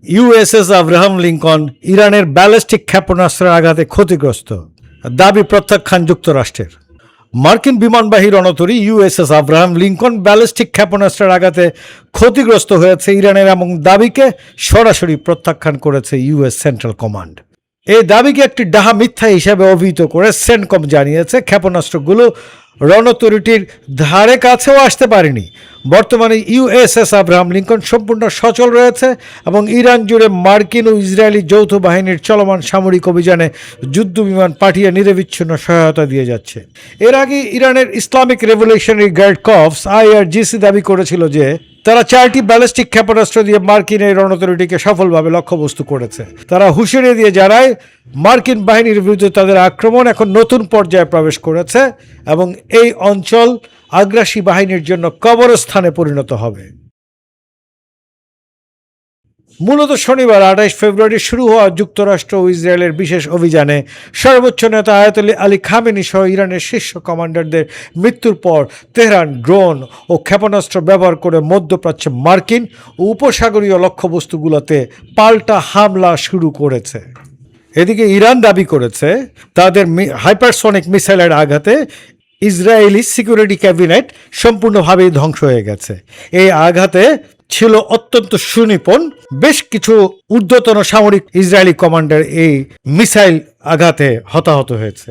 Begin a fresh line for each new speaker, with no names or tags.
USS Abraham Lincoln ইরানের ballistic ক্ষেপণাস্ত্রের আঘাতে ক্ষতিগ্রস্ত, দাবি প্রত্যাখ্যান যুক্তরাষ্ট্রের। মার্কিন বিমানবাহী রণতরী ইউএসএস আব্রাহাম লিঙ্কন ব্যালিস্টিক ক্ষেপণাস্ত্রের আঘাতে ক্ষতিগ্রস্ত হয়েছে ইরানের এমন দাবিকে সরাসরি প্রত্যাখ্যান করেছে ইউএস সেন্ট্রাল কমান্ড। এই দাবিকে একটি ডাহা মিথ্যা হিসেবে অভিহিত করে সেন্টকম জানিয়েছে ক্ষেপণাস্ত্রগুলো রণতরীটির ধারে কাছেও আসতে পারেনি। বর্তমানে ইউএসএস আব্রাহাম লিঙ্কন সম্পূর্ণ সচল রয়েছে এবং ইরান জুড়ে মার্কিন ও ইসরায়েলি যৌথ বাহিনীর চলমান সামরিক অভিযানে যুদ্ধবিমান পাঠিয়ে নিরবিচ্ছিন্ন সহায়তা দিয়ে যাচ্ছে। এর আগে ইরানের Islamic revolutionary guard corps IRGC দাবি করেছিল যে তারা 4টি ব্যালিস্টিক ক্ষেপণাস্ত্র দিয়ে মার্কিন এই রণতরীটিকে সফলভাবে লক্ষ্যবস্তু করেছে। তারা হুঁশিয়ারি দিয়ে জানায় মার্কিন বাহিনীর বিরুদ্ধে তাদের আক্রমণ এখন নতুন পর্যায়ে প্রবেশ করেছে এবং এই অঞ্চল আগ্রাসী বাহিনীর জন্য কবরস্থানে পরিণত হবে। মূলত শনিবার 28 ফেব্রুয়ারি শুরু হওয়া যুক্তরাষ্ট্র ও ইসরায়েলের বিশেষ অভিযানে সর্বোচ্চ নেতা আয়াতুল্লাহ আলী খামেনি সহ ইরানের শীর্ষ কমান্ডারদের মৃত্যুর পর তেহরান ড্রোন ও ক্ষেপণাস্ত্র ব্যবহার করে মধ্যপ্রাচ্যে মার্কিন ও উপসাগরীয় লক্ষ্যবস্তুগুলোতে পাল্টা হামলা শুরু করেছে। এদিকে ইরান দাবি করেছে তাদের হাইপারসনিক মিসাইলের আঘাতে ইসরায়েলি সিকিউরিটি ক্যাবিনেট সম্পূর্ণভাবেই ধ্বংস হয়ে গেছে। এই আঘাতে ছিল অত্যন্ত সুনিপুণ। বেশ কিছু ঊর্ধ্বতন সামরিক ইসরায়েলি কমান্ডার এই মিসাইল আঘাতে হতাহত হয়েছে।